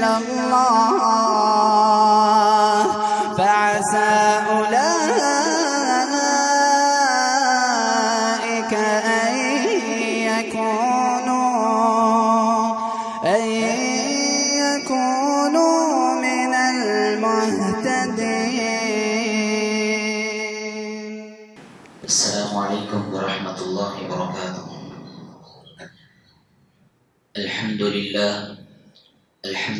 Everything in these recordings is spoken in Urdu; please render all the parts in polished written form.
إلا الله فعسى أولئك أن يكونوا من المهتدين. السلام عليكم ورحمة الله وبركاته. الحمد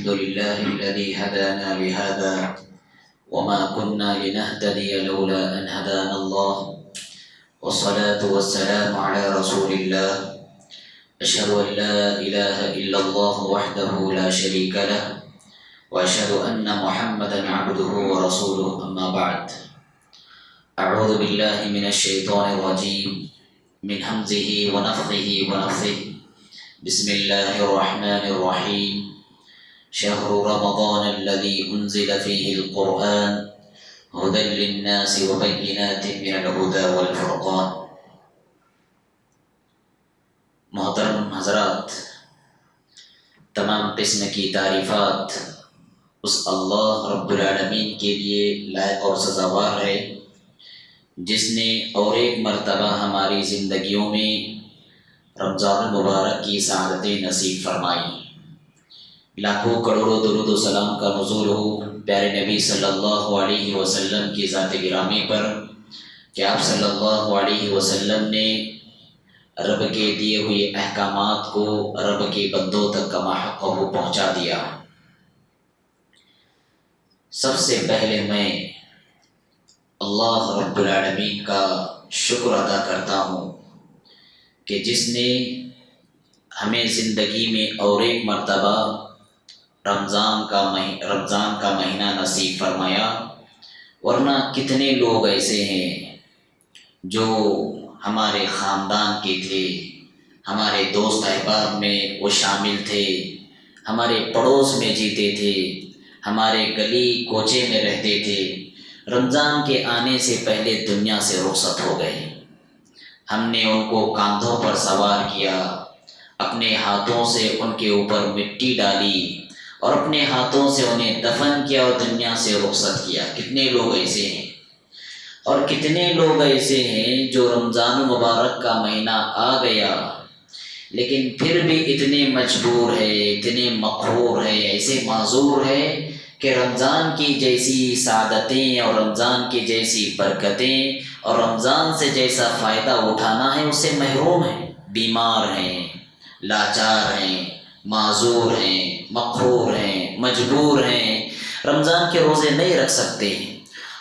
لله الذي هدانا لهذا وما كنا لنهتدي لولا أن هدانا الله، والصلاة والسلام على رسول الله. أشهد أن لا إله إلا الله وحده لا شريك له، وأشهد أن محمدا عبده ورسوله. أما بعد، أعوذ بالله من الشيطان الرجيم من همزه ونفخه ونفثه. بسم الله الرحمن الرحيم. شهر رمضان الذي أنزل فيه القرآن هدى للناس وبينات من الهدى والفرقان. محترم حضرات، تمام قسم کی تعریفات اس اللہ رب العالمین کے لیے لائق اور سزاوار ہے جس نے اور ایک مرتبہ ہماری زندگیوں میں رمضان المبارک کی سعادتیں نصیب فرمائی. لاکھوں کروڑوں درود و سلام کا نزول ہو پیارے نبی صلی اللہ علیہ وسلم کی ذات گرامی پر کہ آپ صلی اللہ علیہ وسلم نے رب کے دیے ہوئے احکامات کو رب کے بندوں تک کما حقہ پہنچا دیا. سب سے پہلے میں اللہ رب العالمین کا شکر ادا کرتا ہوں کہ جس نے ہمیں زندگی میں اور ایک مرتبہ رمضان کا مہینہ نصیب فرمایا. ورنہ کتنے لوگ ایسے ہیں جو ہمارے خاندان کے تھے، ہمارے دوست احباب میں وہ شامل تھے، ہمارے پڑوس میں جیتے تھے، ہمارے گلی کوچے میں رہتے تھے، رمضان کے آنے سے پہلے دنیا سے رخصت ہو گئے. ہم نے ان کو کاندھوں پر سوار کیا، اپنے ہاتھوں سے ان کے اوپر مٹی ڈالی اور اپنے ہاتھوں سے انہیں دفن کیا اور دنیا سے رخصت کیا. کتنے لوگ ایسے ہیں اور کتنے لوگ ایسے ہیں جو رمضان المبارک کا مہینہ آ گیا لیکن پھر بھی اتنے مجبور ہے، اتنے مقہور ہے، ایسے معذور ہے کہ رمضان کی جیسی سعادتیں اور رمضان کی جیسی برکتیں اور رمضان سے جیسا فائدہ اٹھانا ہے اس سے محروم ہیں، بیمار ہیں، لاچار ہیں، معذور ہیں، مقہور ہیں، مجبور ہیں، رمضان کے روزے نہیں رکھ سکتے.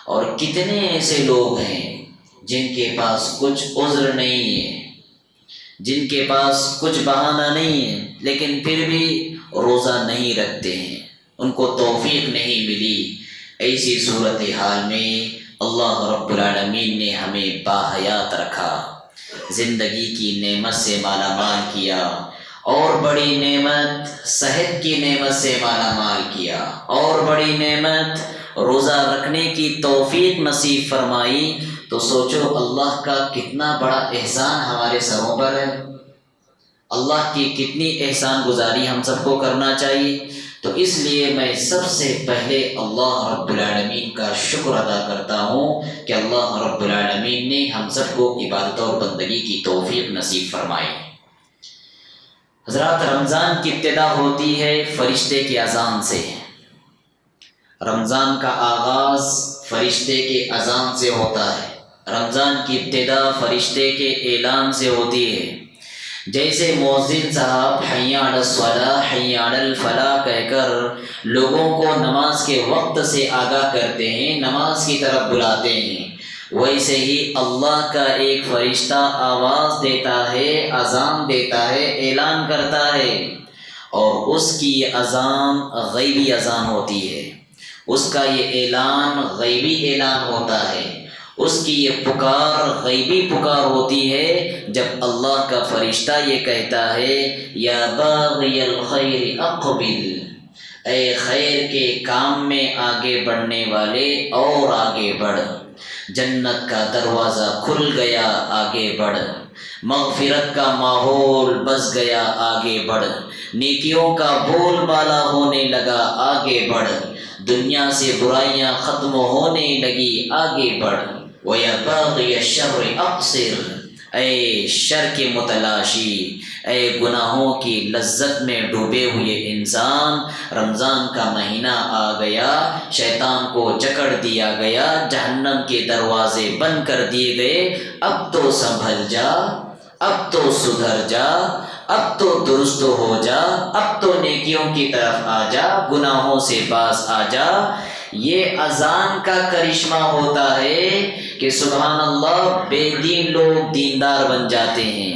اور کتنے ایسے لوگ ہیں جن کے پاس کچھ عذر نہیں ہے، جن کے پاس کچھ بہانہ نہیں ہے لیکن پھر بھی روزہ نہیں رکھتے ہیں، ان کو توفیق نہیں ملی. ایسی صورتحال میں اللہ رب العالمین نے ہمیں باحیات رکھا، زندگی کی نعمت سے مالا مال کیا، اور بڑی نعمت صحت کی نعمت سے مالا مال کیا، اور بڑی نعمت روزہ رکھنے کی توفیق نصیب فرمائی. تو سوچو اللہ کا کتنا بڑا احسان ہمارے سروں پر ہے. اللہ کی کتنی احسان گزاری ہم سب کو کرنا چاہیے. تو اس لیے میں سب سے پہلے اللہ رب العالمین کا شکر ادا کرتا ہوں کہ اللہ رب العالمین نے ہم سب کو عبادت اور بندگی کی توفیق نصیب فرمائی. حضرات، رمضان کی ابتدا ہوتی ہے فرشتے کی اذان سے. رمضان کا آغاز فرشتے کے اذان سے ہوتا ہے. رمضان کی ابتدا فرشتے کے اعلان سے ہوتی ہے. جیسے مؤذن صاحب حی علی الصلاۃ حی علی الفلاح کہہ کر لوگوں کو نماز کے وقت سے آگاہ کرتے ہیں، نماز کی طرف بلاتے ہیں، ویسے ہی اللہ کا ایک فرشتہ آواز دیتا ہے، اذان دیتا ہے، اعلان کرتا ہے. اور اس کی یہ اذان غیبی اذان ہوتی ہے، اس کا یہ اعلان غیبی اعلان ہوتا ہے، اس کی یہ پکار غیبی پکار ہوتی ہے جب اللہ کا فرشتہ یہ کہتا ہے یا باغی الخیر اقبل، اے خیر کے کام میں آگے بڑھنے والے اور آگے بڑھ، جنت کا دروازہ کھل گیا آگے بڑھ. مغفرت کا ماحول بس گیا آگے بڑھ، نیکیوں کا بول بالا ہونے لگا آگے بڑھ، دنیا سے برائیاں ختم ہونے لگی آگے بڑھ۔ وَيَا بَاغِيَ الشَّرِّ أَقْصِرْ، اے شر کے متلاشی، اے گناہوں کی لذت میں ڈوبے ہوئے انسان، رمضان کا مہینہ آ گیا، شیطان کو جکڑ دیا گیا، جہنم کے دروازے بند کر دیے گئے، اب تو سنبھل جا، اب تو سدھر جا، اب تو درست ہو جا، اب تو نیکیوں کی طرف آ جا، گناہوں سے باز آ جا۔ یہ اذان کا کرشمہ ہوتا ہے کہ سبحان اللہ بے دین لوگ دیندار بن جاتے ہیں،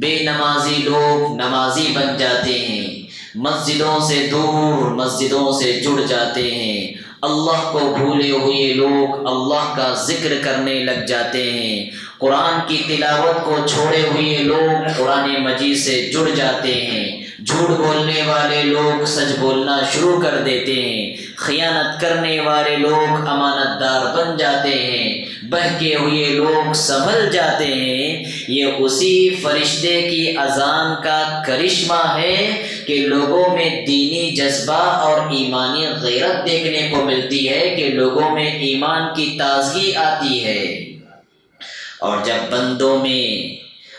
بے نمازی لوگ نمازی بن جاتے ہیں، مسجدوں سے دور مسجدوں سے جڑ جاتے ہیں، اللہ کو بھولے ہوئے لوگ اللہ کا ذکر کرنے لگ جاتے ہیں، قرآن کی تلاوت کو چھوڑے ہوئے لوگ قرآن مجید سے جڑ جاتے ہیں، جھوٹ بولنے والے لوگ سچ بولنا شروع کر دیتے ہیں، خیانت کرنے والے لوگ امانت دار بن جاتے ہیں، بہکے ہوئے لوگ سنبھل جاتے ہیں۔ یہ اسی فرشتے کی اذان کا کرشمہ ہے کہ لوگوں میں دینی جذبہ اور ایمانی غیرت دیکھنے کو ملتی ہے، کہ لوگوں میں ایمان کی تازگی آتی ہے، اور جب بندوں میں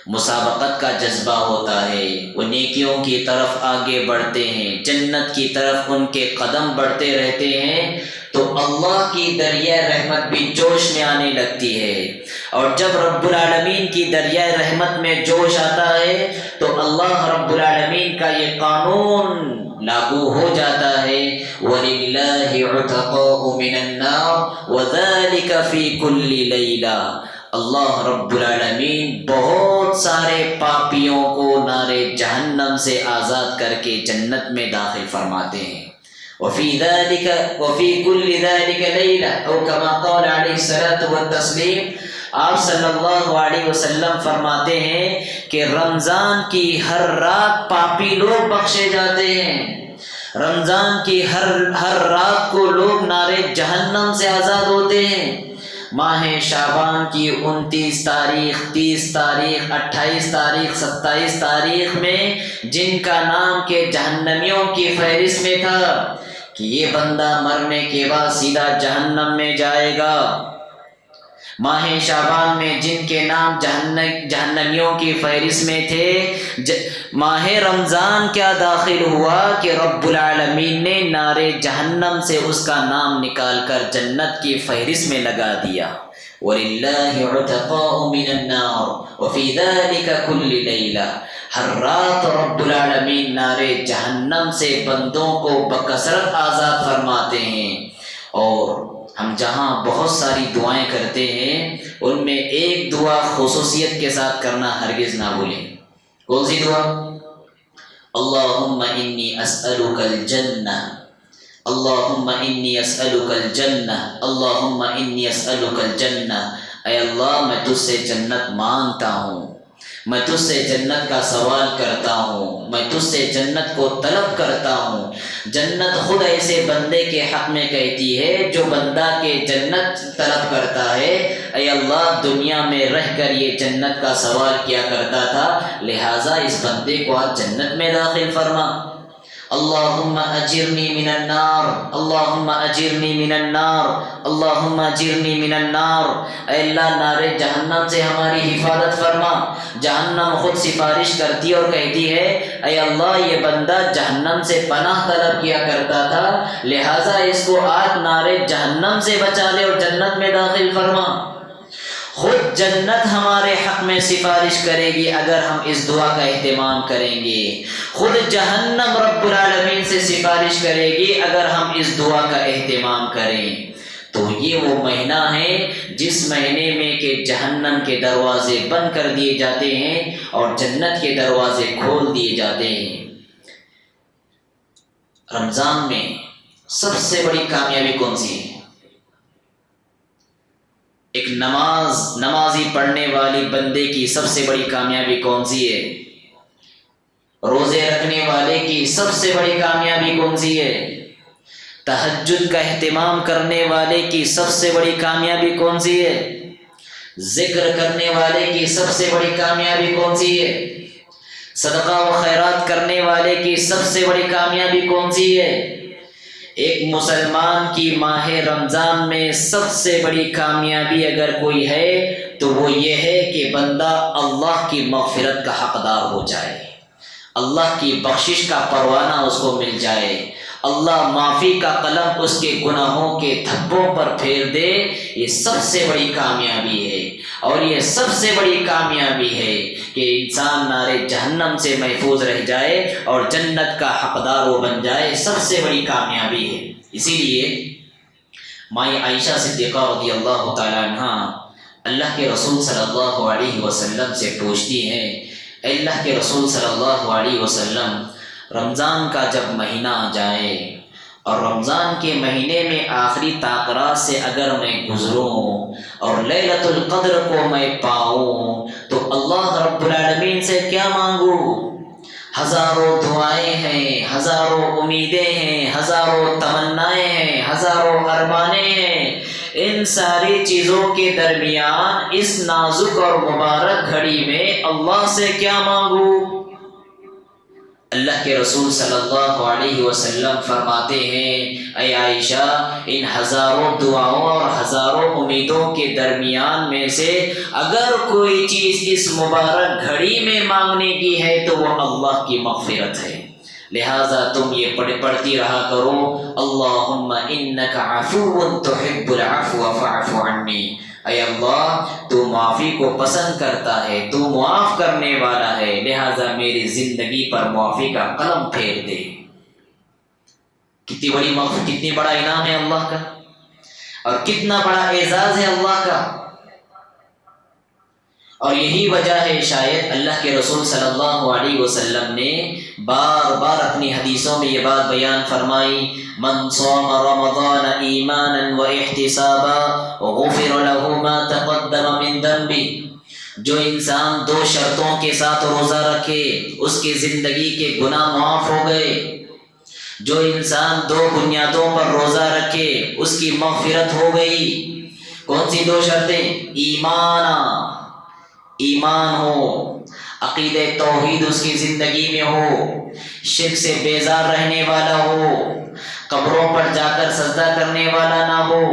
مسابقت کا جذبہ ہوتا ہے، وہ نیکیوں کی طرف آگے بڑھتے ہیں، جنت کی طرف ان کے قدم بڑھتے رہتے ہیں، تو اللہ کی دریائے رحمت بھی جوش میں آنے لگتی ہے، اور جب رب العالمین کی دریائے رحمت میں جوش آتا ہے تو اللہ رب العالمین کا یہ قانون لاگو ہو جاتا ہے، وَلِلَّهِ عُتَقَاءُ مِنَ النَّارِ وَذَلِكَ فِي كُلِّ لَيْلَةٍ۔ اللہ رب العالمین بہت سارے پاپیوں کو نار جہنم سے آزاد کر کے جنت میں داخل فرماتے ہیں۔ وفی کل ذلک لیلہ، او کما قال علیہ الصلوۃ والتسلیم، آپ صلی اللہ علیہ وسلم فرماتے ہیں کہ رمضان کی ہر رات پاپی لوگ بخشے جاتے ہیں، رمضان کی ہر رات کو لوگ نار جہنم سے آزاد ہوتے ہیں۔ ماہ شعبان کی 29 تاریخ، 30 تاریخ، 28 تاریخ، 27 تاریخ میں جن کا نام کے جہنمیوں کی فہرست میں تھا کہ یہ بندہ مرنے کے بعد سیدھا جہنم میں جائے گا، ماہ شعبان میں جن کے نام جہنمیوں کی فہرست میں تھے، ماہ رمضان کیا داخل ہوا کہ رب العالمین نے نار جہنم سے اس کا نام نکال کر جنت کی فہرست میں لگا دیا۔ وَلِلَّهِ عُتَقَاءُ مِنَ النَّارِ وَفِي ذَلِكَ كُلِّ لَيْلَةٍ، ہر رات رب العالمین نار جہنم سے بندوں کو بکثرت آزاد فرماتے ہیں، اور ہم جہاں بہت ساری دعائیں کرتے ہیں ان میں ایک دعا خصوصیت کے ساتھ کرنا ہرگز نہ بھولیں۔ کون سی دعا؟ اللہم انی اسألک الجنہ، اللہم انی اسألک الجنہ، اللہم انی اسألک الجنہ، اے اللہ میں تجھ سے جنت مانگتا ہوں، میں تجھ سے جنت کا سوال کرتا ہوں، میں تجھ سے جنت کو طلب کرتا ہوں۔ جنت خود ایسے بندے کے حق میں کہتی ہے جو بندہ کے جنت طلب کرتا ہے، اے اللہ دنیا میں رہ کر یہ جنت کا سوال کیا کرتا تھا، لہٰذا اس بندے کو آج جنت میں داخل فرما۔ اللہم اجرنی من النار، اللہم اجرنی من النار، اللہم اجرنی من النار، اے اللہ نار جہنم سے ہماری حفاظت فرما۔ جہنم خود سفارش کرتی اور کہتی ہے، اے اللہ یہ بندہ جہنم سے پناہ طلب کیا کرتا تھا، لہٰذا اس کو آج نار جہنم سے بچا لے اور جنت میں داخل فرما۔ خود جنت ہمارے حق میں سفارش کرے گی اگر ہم اس دعا کا اہتمام کریں گے، خود جہنم رب العالمین سے سفارش کرے گی اگر ہم اس دعا کا اہتمام کریں۔ تو یہ وہ مہینہ ہے جس مہینے میں کہ جہنم کے دروازے بند کر دیے جاتے ہیں اور جنت کے دروازے کھول دیے جاتے ہیں۔ رمضان میں سب سے بڑی کامیابی کون سی ہے؟ ایک نمازی پڑھنے والی بندے کی سب سے بڑی کامیابی کون سی ہے؟ روزے رکھنے والے کی سب سے بڑی کامیابی کون سی ہے؟ تہجد کا اہتمام کرنے والے کی سب سے بڑی کامیابی کون سی ہے؟ ذکر کرنے والے کی سب سے بڑی کامیابی کون سی ہے؟ صدقہ و خیرات کرنے والے کی سب سے بڑی کامیابی کون سی ہے؟ ایک مسلمان کی ماہ رمضان میں سب سے بڑی کامیابی اگر کوئی ہے تو وہ یہ ہے کہ بندہ اللہ کی مغفرت کا حقدار ہو جائے، اللہ کی بخشش کا پروانہ اس کو مل جائے، اللہ معافی کا قلم اس کے گناہوں کے دھبوں پر پھیر دے۔ یہ سب سے بڑی کامیابی ہے، اور یہ سب سے بڑی کامیابی ہے کہ انسان نار جہنم سے محفوظ رہ جائے اور جنت کا حقدار وہ بن جائے، سب سے بڑی کامیابی ہے۔ اسی لیے مائی عائشہ صدیقہ رضی اللہ تعالیٰ عنہ اللہ کے رسول صلی اللہ علیہ وسلم سے پوچھتی ہیں، اے اللہ کے رسول صلی اللہ علیہ وسلم، رمضان کا جب مہینہ آ جائے اور رمضان کے مہینے میں آخری تاخرات سے اگر میں گزروں اور لیلۃ القدر کو میں پاؤں تو اللہ رب العالمین سے کیا مانگوں؟ ہزاروں دعائیں ہیں، ہزاروں امیدیں ہیں، ہزاروں تمنائیں ہیں، ہزاروں ارمانیں ہیں، ان ساری چیزوں کے درمیان اس نازک اور مبارک گھڑی میں اللہ سے کیا مانگوں؟ اللہ کے رسول صلی اللہ علیہ وسلم فرماتے ہیں، اے عائشہ، ان ہزاروں دعاؤں اور ہزاروں امیدوں کے درمیان میں سے اگر کوئی چیز اس مبارک گھڑی میں مانگنے کی ہے تو وہ اللہ کی مغفرت ہے، لہٰذا تم یہ پڑھتی رہا کرو، اللہم انک عفو تحب العفو فاعف عنی، اے اللہ تو معافی کو پسند کرتا ہے، تو معاف کرنے والا ہے، لہٰذا میری زندگی پر معافی کا قلم پھیر دے۔ کتنی بڑا انعام ہے اللہ کا، اور کتنا بڑا اعزاز ہے اللہ کا۔ اور یہی وجہ ہے شاید اللہ کے رسول صلی اللہ علیہ وسلم نے بار بار اپنی حدیثوں میں یہ بات بیان فرمائی، من صام رمضان ایمانا واحتسابا غفر له ما تقدم من ذنبه، جو انسان دو شرطوں کے ساتھ روزہ رکھے اس کی زندگی کے گناہ معاف ہو گئے، جو انسان دو بنیادوں پر روزہ رکھے اس کی مغفرت ہو گئی۔ کون سی دو شرطیں؟ ایمان ہو، عقید توحید اس کی زندگی میں ہو، شرک سے بیزار رہنے والا ہو، قبروں پر جا کر سجدہ کرنے والا نہ ہو،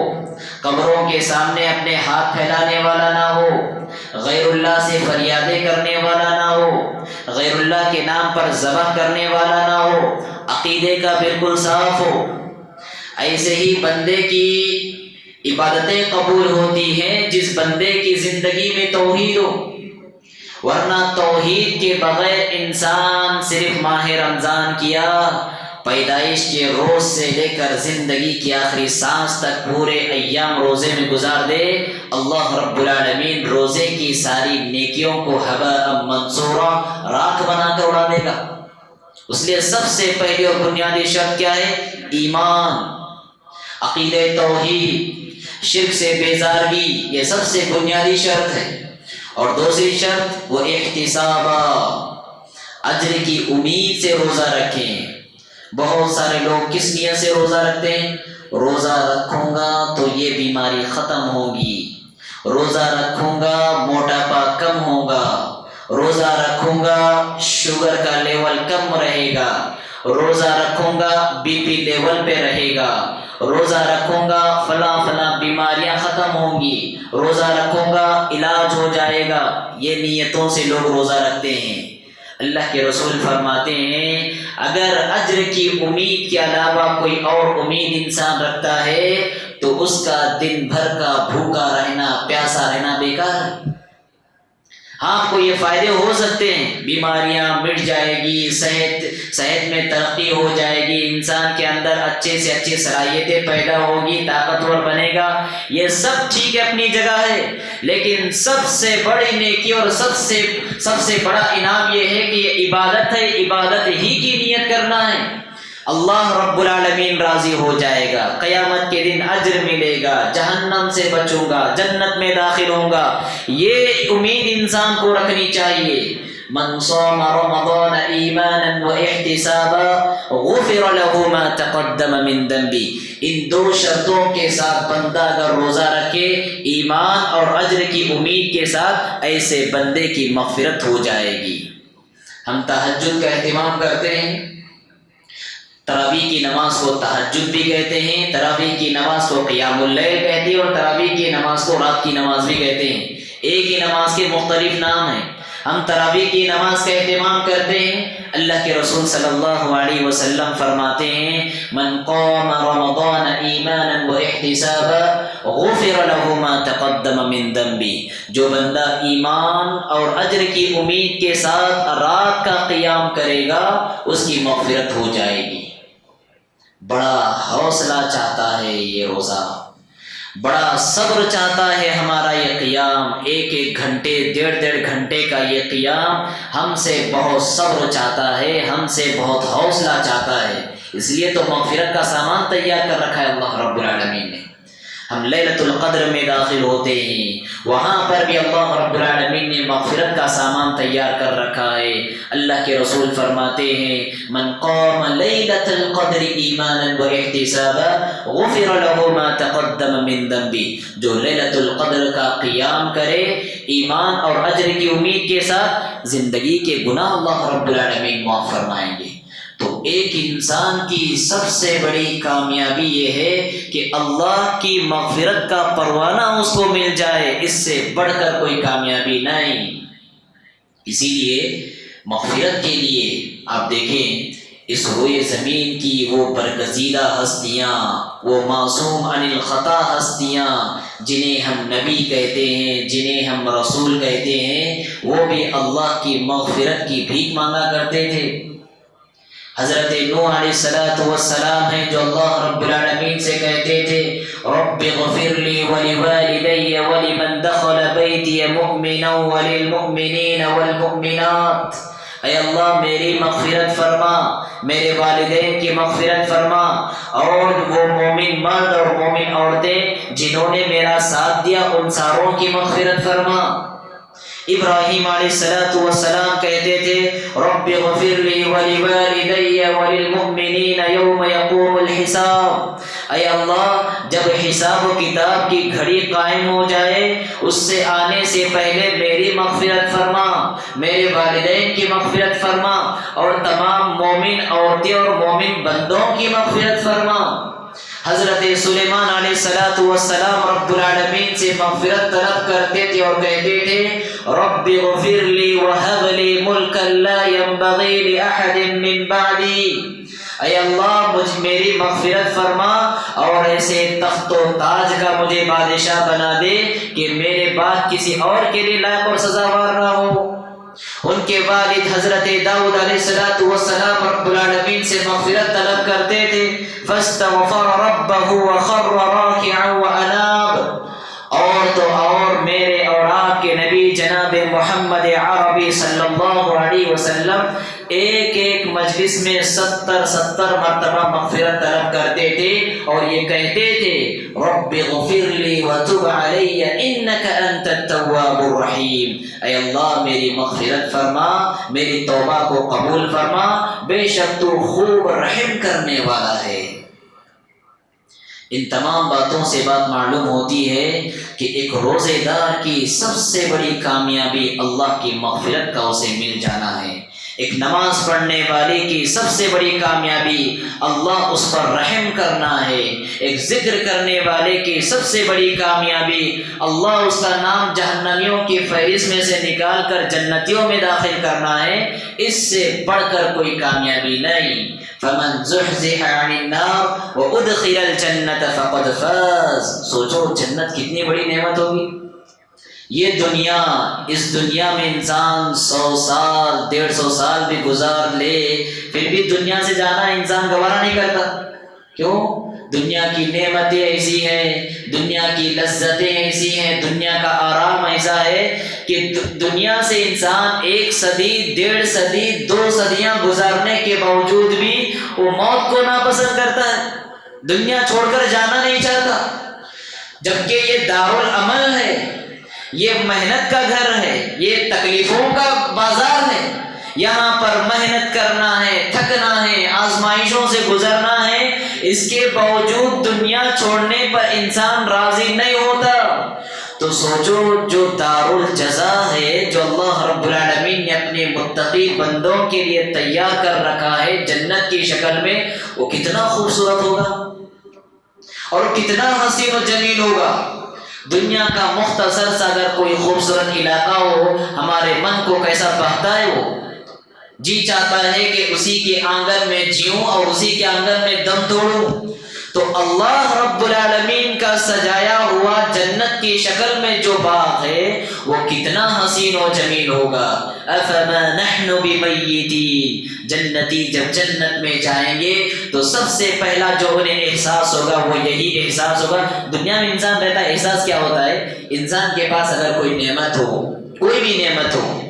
قبروں کے سامنے اپنے ہاتھ پھیلانے والا نہ ہو، غیر اللہ سے فریادیں کرنے والا نہ ہو، غیر اللہ کے نام پر ذبح کرنے والا نہ ہو، عقیدے کا بالکل صاف ہو۔ ایسے ہی بندے کی عبادتیں قبول ہوتی ہیں جس بندے کی زندگی میں توحید ہو، ورنہ توحید کے بغیر انسان صرف ماہ رمضان کیا، پیدائش کے روز سے لے کر زندگی کی آخری سانس تک پورے ایام روزے میں گزار دے، اللہ رب العالمین روزے کی ساری نیکیوں کو ہباء منصورا راکھ بنا کر اڑا دے گا۔ اس لیے سب سے پہلی اور بنیادی شرط کیا ہے؟ ایمان، عقید توحید، شرک سے بیزارگی، یہ سب سے بنیادی شرط ہے۔ اور دوسری شرط وہ احتسابا، اجر کی امید سے روزہ رکھیں۔ بہت سارے لوگ کس نیت سے روزہ رکھتے ہیں؟ روزہ رکھوں گا تو یہ بیماری ختم ہوگی، روزہ رکھوں گا موٹاپا کم ہوگا، روزہ رکھوں گا شوگر کا لیول کم رہے گا، روزہ رکھوں گا بی پی لیول پہ رہے گا، روزہ رکھوں گا فلاں فلاں بیماریاں ختم ہوں گی، روزہ رکھوں گا علاج ہو جائے گا۔ یہ نیتوں سے لوگ روزہ رکھتے ہیں۔ اللہ کے رسول فرماتے ہیں اگر اجر کی امید کے علاوہ کوئی اور امید انسان رکھتا ہے تو اس کا دن بھر کا بھوکا رہنا، پیاسا رہنا بیکار ہے۔ ہاں آپ کو یہ فائدے ہو سکتے ہیں، بیماریاں مٹ جائے گی، صحت میں ترقی ہو جائے گی، انسان کے اندر اچھے سے اچھی صلاحیتیں پیدا ہوگی، طاقتور بنے گا، یہ سب ٹھیک ہے، اپنی جگہ ہے، لیکن سب سے بڑی نیکی اور سب سے بڑا انعام یہ ہے کہ یہ عبادت ہے، عبادت ہی کی نیت کرنا ہے، اللہ رب العالمین راضی ہو جائے گا، قیامت کے دن اجر ملے گا، جہنم سے بچوں گا، جنت میں داخل ہوں گا، یہ امید انسان کو رکھنی چاہیے۔ من صام رمضان ایمانا واحتسابا غفر له ما تقدم من ذنبی. ان دو شرطوں کے ساتھ بندہ اگر روزہ رکھے ایمان اور اجر کی امید کے ساتھ، ایسے بندے کی مغفرت ہو جائے گی. ہم تہجد کا اہتمام کرتے ہیں، تراویح کی نماز کو تہجد بھی کہتے ہیں، تراویح کی نماز کو قیام اللیل کہتے ہیں، اور تراویح کی نماز کو رات کی نماز بھی کہتے ہیں. ایک ہی نماز کے مختلف نام ہیں. ہم تراویح کی نماز کا اہتمام کرتے ہیں. اللہ کے رسول صلی اللہ علیہ وسلم فرماتے ہیں من قام رمضان ایمانا واحتسابا غفر له ما تقدم من ذنبی. جو بندہ ایمان اور اجر کی امید کے ساتھ رات کا قیام کرے گا اس کی مغفرت ہو جائے گی. بڑا حوصلہ چاہتا ہے یہ روزہ، بڑا صبر چاہتا ہے ہمارا یہ قیام. ایک ایک گھنٹے، ڈیڑھ گھنٹے کا یہ قیام ہم سے بہت صبر چاہتا ہے، ہم سے بہت حوصلہ چاہتا ہے. اس لیے تو مغفرت کا سامان تیار کر رکھا ہے اللہ رب العالمین نے. ہم لیلۃ القدر میں داخل ہوتے ہیں، وہاں پر بھی اللہ رب العالمین نے مغفرت کا سامان تیار کر رکھا ہے. اللہ کے رسول فرماتے ہیں من قام لیلۃ القدر ایمانا واحتسابا غفر له ما تقدم من ذنبی. جو لیلۃ القدر کا قیام کرے ایمان اور اجر کی امید کے ساتھ، زندگی کے گناہ اللہ رب العالمین معاف فرمائیں گے. تو ایک انسان کی سب سے بڑی کامیابی یہ ہے کہ اللہ کی مغفرت کا پروانہ اس کو مل جائے. اس سے بڑھ کر کوئی کامیابی نہیں. اسی لیے مغفرت کے لیے آپ دیکھیں اس روئے زمین کی وہ برگزیدہ ہستیاں، وہ معصوم عن الخطا ہستیاں جنہیں ہم نبی کہتے ہیں، جنہیں ہم رسول کہتے ہیں، وہ بھی اللہ کی مغفرت کی بھیک مانگا کرتے تھے. حضرت نوح علیہ السلام ہیں جو اللہ رب العالمین سے کہتے تھے رب اغفر لی ولوالدی ولمن دخل بیتی مؤمنا وللمؤمنین والمؤمنات. اے اللہ میری مغفرت فرما، میرے والدین کی مغفرت فرما، اور وہ مومن مرد اور مومن عورتیں جنہوں نے میرا ساتھ دیا ان ساروں کی مغفرت فرما. ابراہیم علیہ السلام کہتے تھے رب اغفر لی ولوالدی وللمؤمنین یوم یقوم الحساب. اے اللہ جب حساب و کتاب کی گھڑی قائم ہو جائے اس سے آنے سے پہلے میری مغفرت فرما، میرے والدین کی مغفرت فرما، اور تمام مومن عورتیں اور مومن بندوں کی مغفرت فرما. حضرت سلیمان علیہ السلام رب العالمین سے مغفرت طلب کرتے تھے اور کہتے تھے رب اغفر لی وہب لی ملکا لا ينبغی لأحد من بعدی. اے اللہ میری مغفرت فرما اور ایسے تخت و تاج کا مجھے بادشاہ بنا دے کہ میرے بعد کسی اور کے لیے لائق اور سزاوار نہ ہو. ان کے والد حضرت داؤد علیہ السلام رب العالمین سے مغفرت طلب کرتے تھے فاستغفر ربه وخر راكعا واناب. اور تو اور میرے اور آپ کے نبی جناب محمد عربی صلی اللہ علیہ وسلم ایک ایک مجلس میں 70 مرتبہ مغفرت طلب کرتے تھے اور یہ کہتے تھے رب اغفر لی وتب علی انک انت التواب الرحیم. اے اللہ میری مغفرت فرما، میری توبہ کو قبول فرما، بے شک تو خوب رحم کرنے والا ہے. ان تمام باتوں سے بات معلوم ہوتی ہے کہ ایک روزے دار کی سب سے بڑی کامیابی اللہ کی مغفرت کا اسے مل جانا ہے. ایک نماز پڑھنے والے کی سب سے بڑی کامیابی اللہ اس پر رحم کرنا ہے. ایک ذکر کرنے والے کی سب سے بڑی کامیابی اللہ اس کا نام جہنمیوں کی فہرست میں سے نکال کر جنتیوں میں داخل کرنا ہے. اس سے بڑھ کر کوئی کامیابی نہیں. فمن زحزح عن النار وادخل الجنت فقد فاز. سوچو جنت کتنی بڑی نعمت ہوگی. یہ دنیا، اس دنیا میں انسان 100 سال 150 سال بھی گزار لے پھر بھی دنیا سے جانا انسان گوارا نہیں کرتا. کیوں؟ دنیا کی نعمتیں ایسی ہیں، دنیا کی لذتیں ایسی ہیں، دنیا کا آرام ایسا ہے کہ دنیا سے انسان 1 صدی 1.5 صدی 2 صدیاں گزارنے کے باوجود بھی وہ موت کو ناپسند کرتا ہے، دنیا چھوڑ کر جانا نہیں چاہتا. جبکہ یہ دارالعمل ہے، یہ محنت کا گھر ہے، یہ تکلیفوں کا بازار ہے. یہاں پر محنت کرنا ہے، اس کے باوجود دنیا چھوڑنے پر انسان راضی نہیں ہوتا، تو سوچو جو دار الجزا ہے، جو اللہ رب العالمین نے اپنے متقی بندوں کے لیے تیار کر رکھا ہے جنت کی شکل میں، وہ کتنا خوبصورت ہوگا اور کتنا حسین و جمیل ہوگا۔ دنیا کا مختصر سا اگر کوئی خوبصورت علاقہ ہو، ہمارے من کو کیسا بہتا ہے، وہ جی چاہتا ہے کہ اسی کے آنگن میں جیوں اور اسی کے آنگن میں دم توڑوں۔ تو اللہ رب العالمین کا سجایا ہوا جنت کی شکل میں جو باغ ہے وہ کتنا حسین و جمیل ہوگا۔ افما نحن بمیتین، جنتی جب جنت میں جائیں گے تو سب سے پہلا جو انہیں احساس ہوگا وہ یہی احساس ہوگا۔ دنیا میں انسان رہتا ہے، احساس کیا ہوتا ہے؟ انسان کے پاس اگر کوئی نعمت ہو، کوئی بھی نعمت ہو،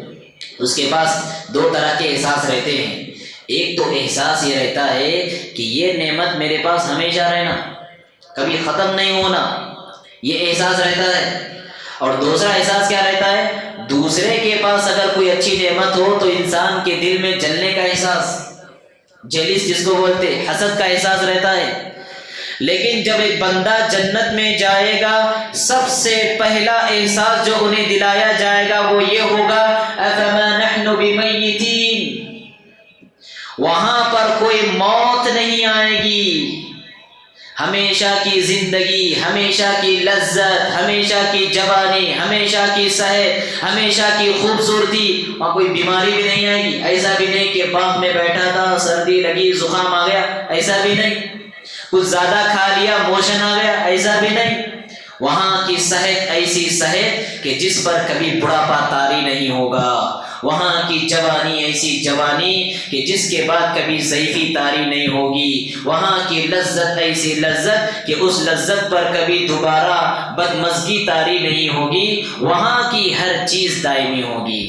اس کے پاس دو طرح کے احساس رہتے ہیں۔ ایک تو احساس یہ رہتا ہے کہ یہ نعمت میرے پاس ہمیشہ رہنا، کبھی ختم نہیں ہونا، یہ احساس رہتا ہے۔ اور دوسرا احساس کیا رہتا ہے؟ دوسرے کے پاس اگر کوئی اچھی نعمت ہو تو انسان کے دل میں جلنے کا احساس، جیلس جس کو بولتے، حسد کا احساس رہتا ہے۔ لیکن جب ایک بندہ جنت میں جائے گا، سب سے پہلا احساس جو انہیں دلایا جائے گا وہ یہ ہوگا، افما نحن بمیتین، وہاں پر کوئی موت نہیں آئے گی، ہمیشہ کی زندگی، ہمیشہ کی لذت، ہمیشہ کی جوانی، ہمیشہ کی صحت، ہمیشہ کی خوبصورتی، وہاں کوئی بیماری بھی نہیں آئے گی۔ ایسا بھی نہیں کہ باغ میں بیٹھا تھا، سردی لگی، زکام آ گیا، ایسا بھی نہیں، کچھ زیادہ کھا لیا، موشن آ گیا، ایسا بھی نہیں۔ وہاں کی صحت ایسی صحت کہ جس پر کبھی بڑھاپا طاری نہیں ہوگا، وہاں کی جوانی ایسی جوانی کہ جس کے بعد کبھی ضعیفی طاری نہیں ہوگی، وہاں کی لذت ایسی لذت کہ اس لذت پر کبھی دوبارہ بدمزگی طاری نہیں ہوگی، وہاں کی ہر چیز دائمی ہوگی۔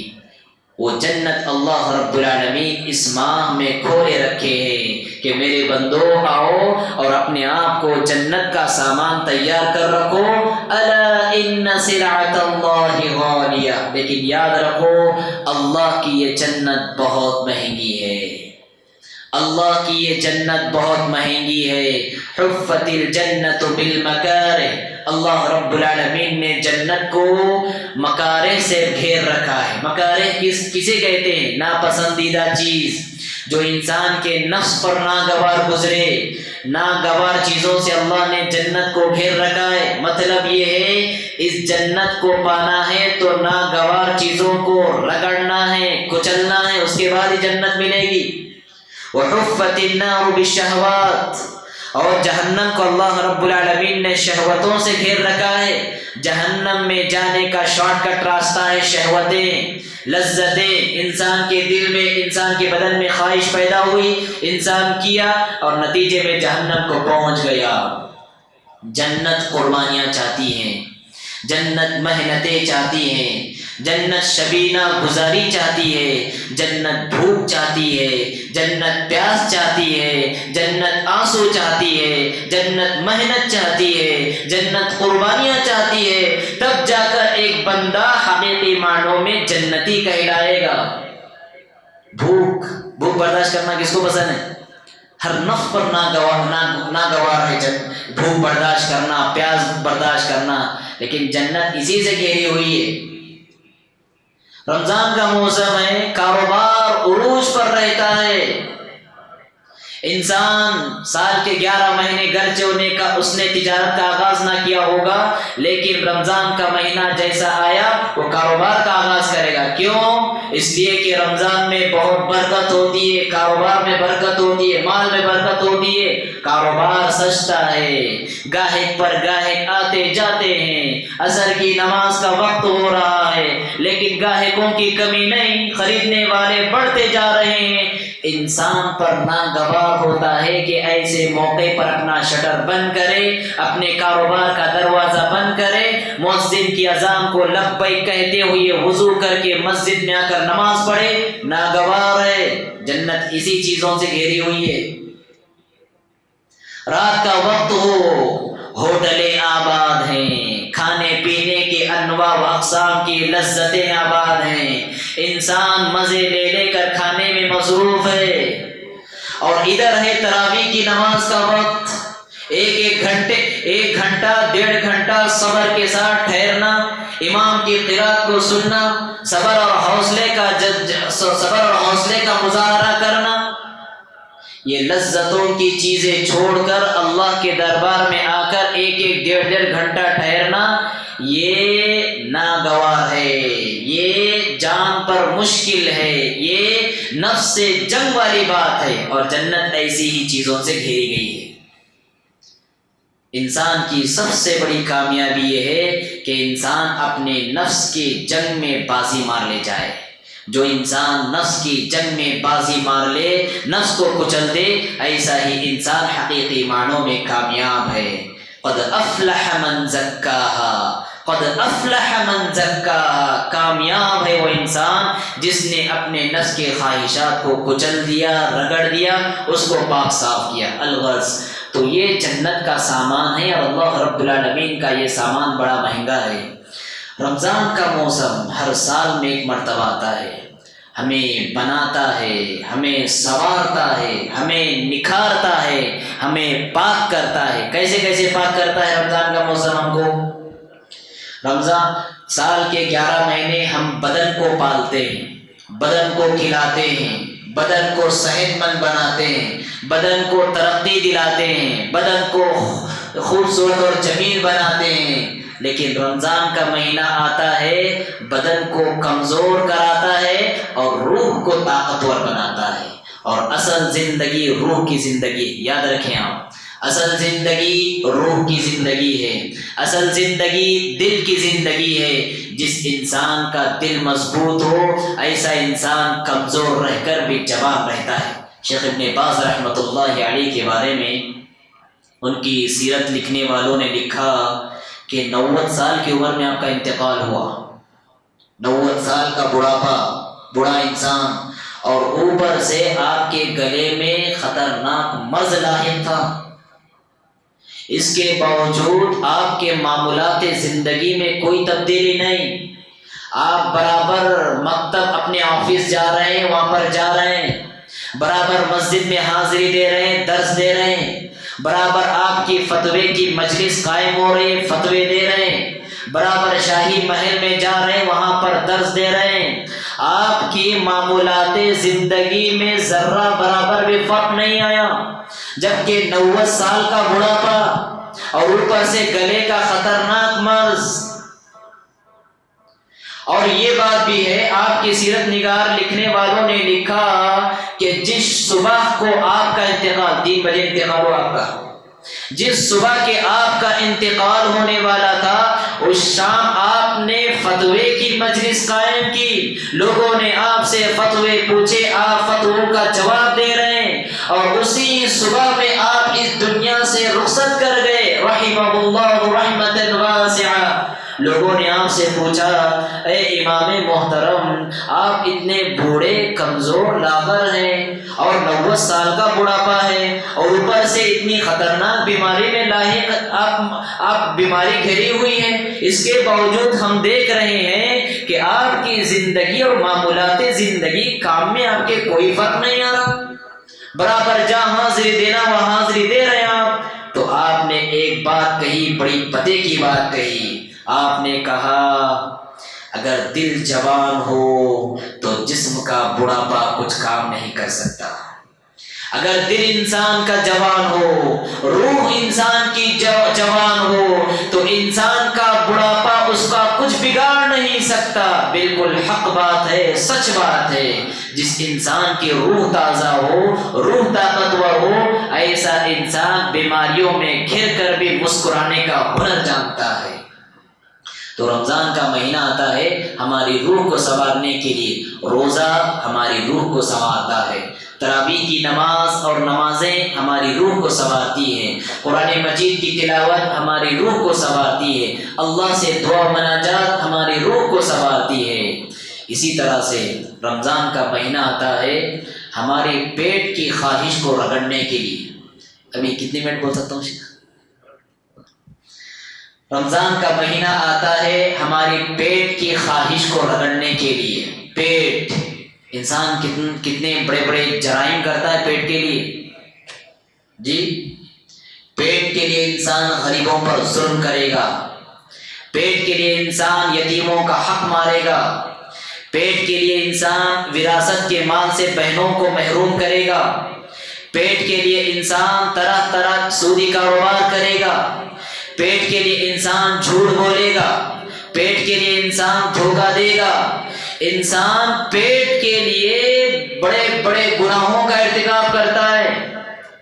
وہ جنت اللہ رب العالمین اس ماہ میں کھولے رکھے ہیں کہ میرے بندو آؤ اور اپنے آپ کو جنت کا سامان تیار کر رکھو۔ الا ان سلعۃ اللہ غالیہ، لیکن یاد رکھو اللہ کی یہ جنت بہت مہنگی ہے، اللہ کی یہ جنت بہت مہنگی ہے۔ حفت الجنت بالمکارہ، اللہ رب العالمین نے جنت کو مکارہ سے گھیر رکھا ہے۔ مکارہ کسے کہتے ہیں؟ ناپسندیدہ چیز، جو انسان کے نفس پر ناگوار گزرے، ناگوار چیزوں سے اللہ نے جنت کو گھیر رکھا ہے۔ مطلب یہ ہے اس جنت کو پانا ہے تو ناگوار چیزوں کو رگڑنا ہے، کچلنا ہے، اس کے بعد ہی جنت ملے گی۔ وحفت النار بالشہوات، اور جہنم کو اللہ رب العالمین نے شہوتوں سے گھیر رکھا ہے۔ جہنم میں جانے کا شارٹ کٹ راستہ ہے شہوتیں، لذتیں۔ انسان کے دل میں، انسان کے بدن میں خواہش پیدا ہوئی، انسان کیا اور نتیجے میں جہنم کو پہنچ گیا۔ جنت قربانیاں چاہتی ہیں، جنت محنتیں چاہتی ہیں، جنت شبینہ گزاری چاہتی ہے، جنت بھوک چاہتی ہے، جنت پیاس چاہتی ہے، جنت آنسو چاہتی ہے، جنت محنت چاہتی ہے، جنت قربانیاں چاہتی ہے، تب جا کر ایک بندہ حقیقی معنوں میں جنتی کہلائے گا۔ بھوک برداشت کرنا کس کو پسند ہے؟ ہر نفس پر ناگوار ہے بھوک برداشت کرنا، پیاس برداشت کرنا، لیکن جنت اسی سے گھیری ہوئی ہے۔ رمضان کا موسم ہے، کاروبار عروج پر رہتا ہے، انسان سال کے 11 مہینے گرچہ اس نے تجارت کا آغاز نہ کیا ہوگا، لیکن رمضان کا مہینہ جیسا آیا وہ کاروبار کا آغاز کرے گا۔ کیوں؟ اس لیے کہ رمضان میں بہت برکت ہوتی ہے، کاروبار میں برکت ہوتی ہے، مال میں برکت ہوتی ہے، کاروبار سجتا ہے، گاہک پر گاہک آتے جاتے ہیں، عصر کی نماز کا وقت ہو رہا ہے لیکن گاہکوں کی کمی نہیں، خریدنے والے بڑھتے جا رہے ہیں۔ انسان پر ناگوار ہوتا ہے کہ ایسے موقع پر اپنا شٹر بند کرے، اپنے کاروبار کا دروازہ بند کرے، مؤذن کی اذان کو لبیک کہتے ہوئے وضو کر کے مسجد میں آ کر نماز پڑھے، ناگوار ہے۔ جنت اسی چیزوں سے گھیری ہوئی ہے۔ رات کا وقت ہو، ہوٹلیں آباد ہیں، کھانے پینے کے انواع و اقسام کی لذتیں آباد ہیں، انسان مزے لے لے کر کھانے میں مصروف ہے، اور ادھر ہے تراویح کی نماز کا وقت، 1 گھنٹہ 1.5 گھنٹہ صبر کے ساتھ ٹھہرنا، امام کی قرات کو سننا، صبر اور حوصلے کا مظاہرہ کرنا، یہ لذتوں کی چیزیں چھوڑ کر اللہ کے دربار میں آ کر 1-1 گھنٹہ ٹھہرنا، یہ ناگوار ہے، یہ جان پر مشکل ہے، یہ نفس سے جنگ والی بات ہے، اور جنت ایسی ہی چیزوں سے گھیری گئی ہے۔ انسان کی سب سے بڑی کامیابی یہ ہے کہ انسان اپنے نفس کی جنگ میں بازی مار لے جائے۔ جو انسان نفس کی جنگ میں بازی مار لے، نفس کو کچل دے، ایسا ہی انسان حقیقی معنوں میں کامیاب ہے۔ قد افلح من زکاہا، قد افلح من زکاہا، کامیاب ہے وہ انسان جس نے اپنے نفس کے خواہشات کو کچل دیا، رگڑ دیا، اس کو پاک صاف کیا۔ الغرض تو یہ جنت کا سامان ہے، اور اللہ رب العالمین کا یہ سامان بڑا مہنگا ہے۔ رمضان کا موسم ہر سال میں 1 مرتبہ آتا ہے، ہمیں بناتا ہے، ہمیں سنوارتا ہے، ہمیں نکھارتا ہے، ہمیں پاک کرتا ہے۔ کیسے کیسے پاک کرتا ہے رمضان کا موسم ہم کو؟ رمضان سال کے 11 مہینے ہم بدن کو پالتے ہیں، بدن کو کھلاتے ہیں، بدن کو صحت مند بناتے ہیں، بدن کو ترقی دلاتے ہیں، بدن کو خوبصورت اور جمیل بناتے ہیں، لیکن رمضان کا مہینہ آتا ہے، بدن کو کمزور کراتا ہے اور روح کو طاقتور بناتا ہے۔ اور اصل زندگی روح کی زندگی، یاد رکھیں آپ، اصل زندگی روح کی زندگی ہے، اصل زندگی دل کی زندگی ہے۔ جس انسان کا دل مضبوط ہو، ایسا انسان کمزور رہ کر بھی جوان رہتا ہے۔ شیخ ابن باز رحمۃ اللہ علیہ کے بارے میں ان کی سیرت لکھنے والوں نے لکھا کہ 90 سال کی عمر میں آپ کا انتقال ہوا، 90 سال کا بڑھاپا، بوڑھا انسان، اور اوپر سے آپ کے گلے میں خطرناک مرض لاحق تھا۔ اس کے باوجود آپ کے معمولات زندگی میں کوئی تبدیلی نہیں، آپ برابر مکتب اپنے آفس جا رہے ہیں، وہاں پر جا رہے ہیں، برابر مسجد میں حاضری دے رہے ہیں، درس دے رہے ہیں، برابر آپ کی فتوے کی مجلس قائم ہو رہی ہے، فتوے دے رہے ہیں، برابر شاہی محل میں جا رہے ہیں، وہاں پر درس دے رہے ہیں۔ آپ کی معمولات زندگی میں ذرہ برابر بھی فرق نہیں آیا، جبکہ 90 سال کا بڑھاپا اور اوپر سے گلے کا خطرناک مرض۔ اور یہ بات بھی ہے، آپ کی سیرت نگار لکھنے والوں نے لکھا کہ جس صبح کو آپ کا انتقال، 3 بجے انتقال ہوا آپ کا، جس صبح کے آپ کا انتقال ہونے والا تھا، اس شام آپ نے فتوے کی مجلس قائم کی، لوگوں نے آپ سے فتوے پوچھے، آپ فتووں کا جواب دے رہے ہیں، اور اسی صبح میں آپ اس دنیا سے رخصت کر گئے، رحمہ اللہ رحمۃ واسعہ۔ لوگوں نے آپ سے پوچھا، اے امام محترم، آپ اتنے بوڑھے کمزور لاغر ہیں، اور 90 سال کا بڑھاپا ہے، اور اوپر سے اتنی خطرناک بیماری میں لاحق آپ بیماری گھیری ہوئی ہے، اس کے باوجود ہم دیکھ رہے ہیں کہ آپ کی زندگی اور معمولات زندگی کام میں آپ کے کوئی فرق نہیں آ رہا، برابر جہاں حاضری دینا وہاں حاضری دے رہے ہیں آپ۔ تو آپ نے ایک بات کہی، بڑی پتے کی بات کہی، آپ نے کہا اگر دل جوان ہو تو جسم کا بڑھاپا کچھ کام نہیں کر سکتا، اگر دل انسان کا جوان ہو، روح انسان کی جوان ہو، تو انسان کا بڑھاپا اس کا کچھ بگاڑ نہیں سکتا۔ بالکل حق بات ہے، سچ بات ہے۔ جس انسان کی روح تازہ ہو، روح طاقتور ہو، ایسا انسان بیماریوں میں گھر کر بھی مسکرانے کا ہنر جانتا ہے۔ تو رمضان کا مہینہ آتا ہے ہماری روح کو سنوارنے کے لیے، روزہ ہماری روح کو سنوارتا ہے، تراویح کی نماز اور نمازیں ہماری روح کو سنوارتی ہیں، قرآن مجید کی تلاوت ہماری روح کو سنوارتی ہے، اللہ سے دعا مناجات ہماری روح کو سنوارتی ہے۔ اسی طرح سے رمضان کا مہینہ آتا ہے ہمارے پیٹ کی خواہش کو رگڑنے کے لیے۔ ابھی کتنے منٹ بول سکتا ہوں؟ رمضان کا مہینہ آتا ہے ہماری پیٹ کی خواہش کو رگڑنے کے لیے۔ پیٹ، انسان کتنے بڑے بڑے جرائم کرتا ہے پیٹ کے لیے، جی پیٹ کے لیے انسان انسان غریبوں پر ظلم کرے گا، پیٹ کے لیے انسان یتیموں کا حق مارے گا، پیٹ کے لیے انسان وراثت کے مال سے بہنوں کو محروم کرے گا، پیٹ کے لیے انسان طرح طرح سودی کاروبار کرے گا، پیٹ کے لیے انسان جھوٹ بولے گا، پیٹ کے لیے انسان دھوکہ دے گا، انسان پیٹ کے لیے بڑے بڑے گناہوں کا ارتکاب کرتا ہے،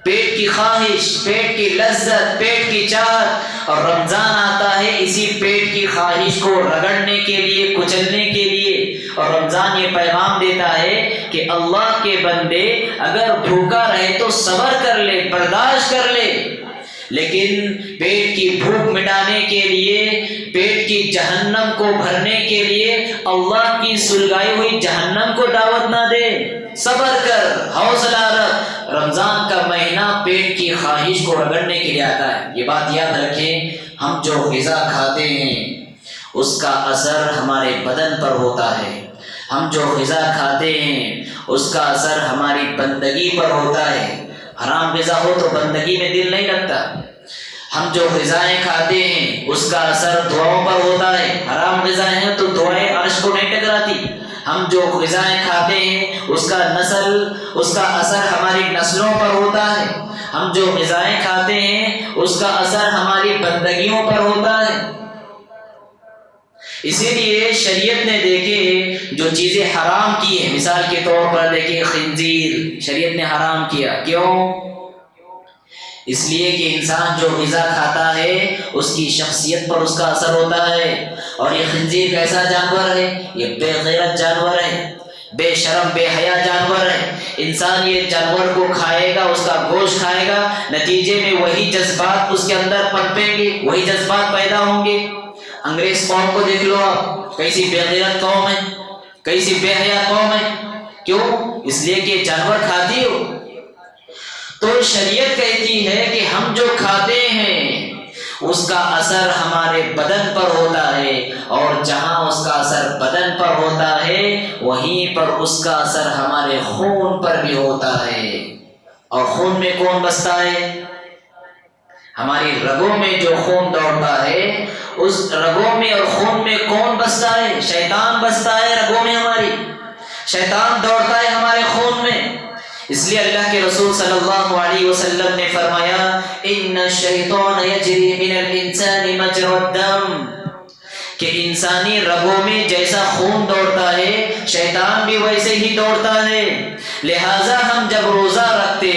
پیٹ کی خواہش، پیٹ کی لذت، پیٹ کی چاہت، اور رمضان آتا ہے اسی پیٹ کی خواہش کو رگڑنے کے لیے، کچلنے کے لیے۔ اور رمضان یہ پیغام دیتا ہے کہ اللہ کے بندے اگر بھوکا رہے تو صبر کر لے، برداشت کر لے، لیکن پیٹ کی بھوک مٹانے کے لیے، پیٹ کی جہنم کو بھرنے کے لیے اللہ کی سلگائی ہوئی جہنم کو دعوت نہ دے۔ صبر کر، حوصلہ رکھ، رمضان کا مہینہ پیٹ کی خواہش کو رگڑنے کے لیے آتا ہے۔ یہ بات یاد رکھیں، ہم جو غذا کھاتے ہیں اس کا اثر ہمارے بدن پر ہوتا ہے، ہم جو غذا کھاتے ہیں اس کا اثر ہماری بندگی پر ہوتا ہے۔ حرام غذا ہو تو بندگی میں دل نہیں لگتا۔ ہم جو غذائیں کھاتے ہیں اس کا اثر دعاؤں پر ہوتا ہے، حرام غذائیں ہیں تو دعائیں عرش کو نہیں ٹکراتی۔ ہم جو غذائیں کھاتے ہیں اس کا اثر ہماری نسلوں پر ہوتا ہے، ہم جو غذائیں کھاتے ہیں اس کا اثر ہماری بندگیوں پر ہوتا ہے۔ اسی لیے شریعت نے دیکھے جو چیزیں حرام کی ہیں، مثال کے طور پر دیکھیں خنزیر شریعت نے حرام کیا، کیوں؟ اس لیے کہ انسان جو غذا کھاتا ہے اس کی شخصیت پر اس کا اثر ہوتا ہے۔ اور یہ خنزیر کیسا جانور ہے؟ یہ بے غیرت جانور ہے، بے شرم بے حیا جانور ہے۔ انسان یہ جانور کو کھائے گا، اس کا گوشت کھائے گا، نتیجے میں وہی جذبات اس کے اندر پنپیں گے، وہی جذبات پیدا ہوں گے۔ انگریز قوم کو دیکھ لو آپ، کیسی بے غیرت قوم ہے، کیسی بے حیا قوم ہے، کیوں؟ اس لیے کہ جانور کھاتی ہو۔ تو شریعت کہتی ہے کہ ہم جو کھاتے ہیں اس کا اثر ہمارے بدن پر ہوتا ہے، اور جہاں اس کا اثر بدن پر ہوتا ہے وہیں پر اس کا اثر ہمارے خون پر بھی ہوتا ہے۔ اور خون میں کون بستا ہے؟ ہماری رگوں میں جو خون دوڑتا ہے اس رگوں میں اور خون میں کون بستا ہے؟ شیطان بستا ہے رگوں میں، ہماری شیطان دوڑتا ہے ہمارے خون میں۔ اس لیے اللہ کے رسول صلی اللہ علیہ وسلم نے فرمایا ان الشیطان یجری من الانسان مجرى الدم، کہ انسانی رگوں میں جیسا خون دوڑتا ہے شیطان بھی ویسے ہی دوڑتا ہے۔ لہٰذا ہم جب روزہ رکھتے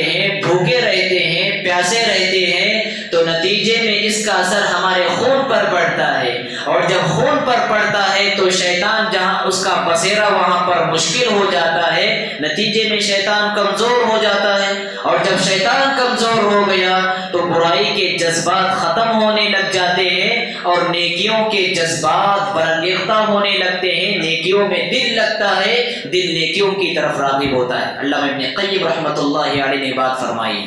ہیں، بھوکے رہتے ہیں، پیاسے رہتے ہیں، تو نتیجے میں اس کا اثر ہمارے خون پر پڑتا ہے، اور جب خون پر پڑتا ہے تو شیطان جہاں اس کا بسیرا وہاں پر مشکل ہو جاتا ہے، نتیجے میں شیطان کمزور ہو جاتا ہے، اور جب شیطان کمزور ہو گیا تو برائی کے جذبات ختم ہونے لگ جاتے ہیں اور نیکیوں کے جذبات برانگیختہ ہونے لگتے ہیں، نیکیوں میں دل لگتا ہے، دل نیکیوں کی طرف راغب ہوتا ہے۔ علامہ ابن قیم رحمۃ اللہ علیہ نے بات فرمائی۔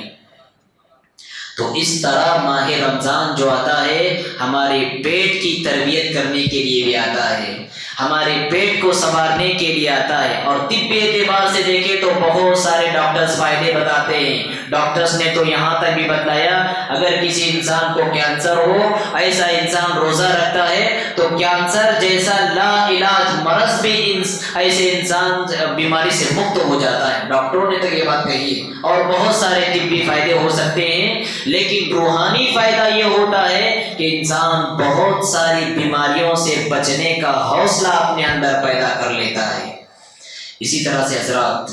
تو اس طرح ماہ رمضان جو آتا ہے ہمارے پیٹ کی تربیت کرنے کے لیے بھی آتا ہے، ہمارے پیٹ کو سنوارنے کے لیے آتا ہے۔ اور طبی اعتبار سے دیکھیں تو بہت سارے ڈاکٹرز فائدے بتاتے ہیں۔ ڈاکٹرز نے تو یہاں تک بھی بتلایا اگر کسی انسان کو کینسر ہو، ایسا انسان روزہ رکھتا ہے تو کینسر جیسا لا علاج مرض بھی ایسے انسان بیماری سے مکت ہو جاتا ہے۔ ڈاکٹروں نے تو یہ بات کہی ہے، اور بہت سارے طبی فائدے ہو سکتے ہیں، لیکن روحانی فائدہ یہ ہوتا ہے کہ انسان بہت ساری بیماریوں سے بچنے کا حوصلہ اپنے اندر پیدا کر لیتا ہے۔ اسی طرح سے حضرات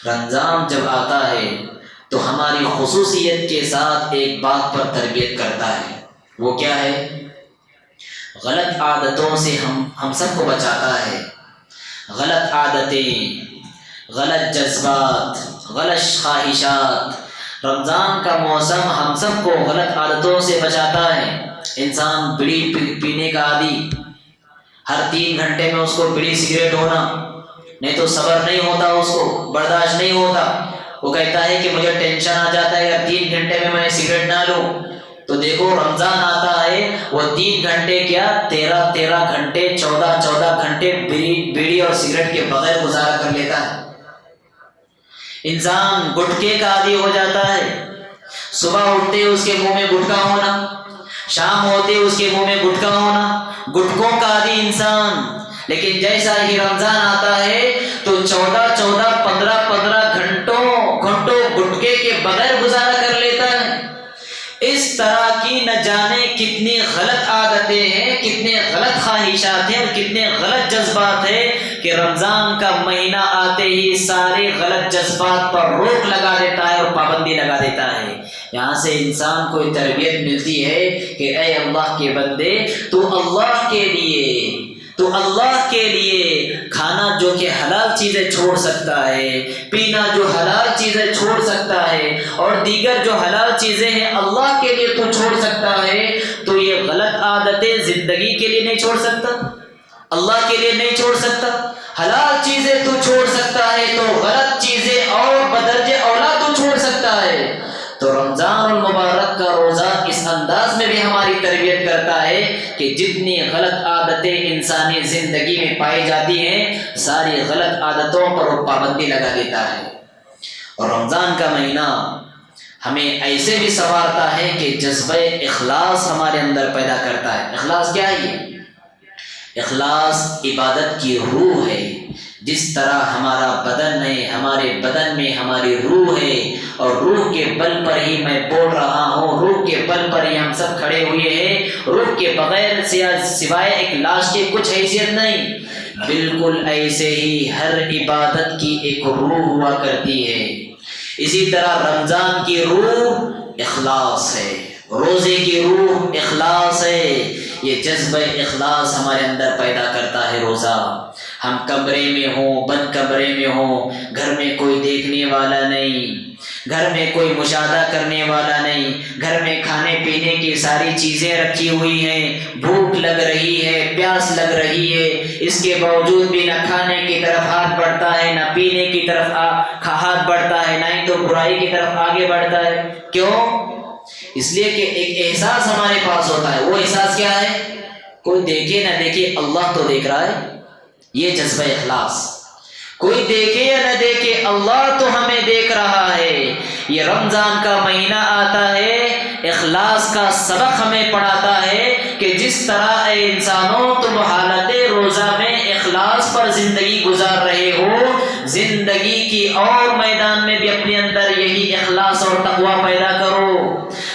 رمضان جب آتا ہے تو ہماری خصوصیت کے ساتھ ایک بات پر تربیت کرتا ہے، وہ کیا ہے؟ غلط عادتوں سے ہم سب کو بچاتا ہے۔ غلط عادتیں، غلط جذبات، غلط خواہشات، رمضان کا موسم ہم سب کو غلط عادتوں سے بچاتا ہے۔ انسان بیڑی پینے کا عادی، ہر 3 گھنٹے میں اس کو بیڑی سگریٹ ہونا، نہیں تو صبر نہیں ہوتا، اس کو برداشت نہیں ہوتا، وہ کہتا ہے کہ مجھے ٹینشن آ جاتا ہے اگر 3 گھنٹے میں سگریٹ نہ لوں۔ تو دیکھو رمضان آتا ہے وہ 3 گھنٹے کیا 13 گھنٹے 14 گھنٹے بیڑی اور سگریٹ کے بغیر گزارا کر لیتا ہے۔ انسان گٹکے کا عادی ہو جاتا ہے، صبح اٹھتے اس کے منہ میں گٹکا ہونا، شام ہوتے اس کے منہ میں گٹکا ہونا، گٹکوں کا عادی انسان۔ لیکن جیسا ہی رمضان آتا ہے تو 15 گھنٹوں گٹکے کے بغیر گزارا کر لیتا ہے۔ اس طرح کی نہ جانے کتنی غلط عادتیں ہیں، کتنے غلط خواہشات ہیں اور کتنے غلط جذبات ہیں کہ رمضان کا مہینہ آتے ہی سارے غلط جذبات پر روک لگا دیتا ہے اور پابندی لگا دیتا ہے۔ یہاں سے انسان کو تربیت ملتی ہے کہ اے اللہ کے بندے، تو اللہ کے لیے کھانا جو کہ حلال چیزیں چھوڑ سکتا ہے، پینا جو حلال چیزیں چھوڑ سکتا ہے اور دیگر جو حلال چیزیں ہیں اللہ کے لیے تو چھوڑ سکتا ہے، تو یہ غلط عادتیں زندگی کے لیے نہیں چھوڑ سکتا، اللہ کے لیے نہیں چھوڑ سکتا۔ حلال چیزیں تو چھوڑ سکتا ہے تو غلط چیزیں اور بدرجہ اولا تو چھوڑ سکتا ہے۔ تو رمضان المبارک کا روزہ اس انداز میں بھی ہماری تربیت کرتا ہے کہ جتنی غلط عادتیں انسانی زندگی میں پائی جاتی ہیں، ساری غلط عادتوں پر وہ پابندی لگا دیتا ہے۔ اور رمضان کا مہینہ ہمیں ایسے بھی سنوارتا ہے کہ جذبہ اخلاص ہمارے اندر پیدا کرتا ہے۔ اخلاص کیا ہے؟ اخلاص عبادت کی روح ہے۔ جس طرح ہمارا بدن ہے، ہمارے بدن میں ہماری روح ہے، اور روح کے بل پر ہی میں بول رہا ہوں، روح کے بل پر ہی ہم سب کھڑے ہوئے ہیں، روح کے بغیر سوائے ایک لاش کے کچھ حیثیت نہیں۔ بالکل ایسے ہی ہر عبادت کی ایک روح ہوا کرتی ہے۔ اسی طرح رمضان کی روح اخلاص ہے، روزے کی روح اخلاص ہے۔ یہ جذبہ اخلاص ہمارے اندر پیدا کرتا ہے روزہ۔ ہم کمرے میں ہوں، بند کمرے میں ہوں، گھر میں کوئی دیکھنے والا نہیں، گھر میں کوئی مشاہدہ کرنے والا نہیں، گھر میں کھانے پینے کی ساری چیزیں رکھی ہوئی ہیں، بھوک لگ رہی ہے، پیاس لگ رہی ہے، اس کے باوجود بھی نہ کھانے کی طرف ہاتھ بڑھتا ہے، نہ پینے کی طرف ہاتھ بڑھتا ہے، نہ ہی تو برائی کی طرف آگے بڑھتا ہے۔ کیوں؟ اس لیے کہ ایک احساس ہمارے پاس ہوتا ہے۔ وہ احساس کیا ہے؟ کوئی دیکھے نہ دیکھے اللہ تو دیکھ رہا ہے۔ یہ جذبہ اخلاص، کوئی دیکھے یا نہ دیکھے اللہ تو ہمیں دیکھ رہا ہے۔ یہ رمضان کا مہینہ آتا ہے، اخلاص کا سبق ہمیں پڑھاتا ہے کہ جس طرح اے انسانوں تم حالت روزہ میں اخلاص پر زندگی گزار رہے ہو، زندگی کی اور میدان میں بھی اپنے اندر یہی اخلاص اور تقویٰ پیدا کرو۔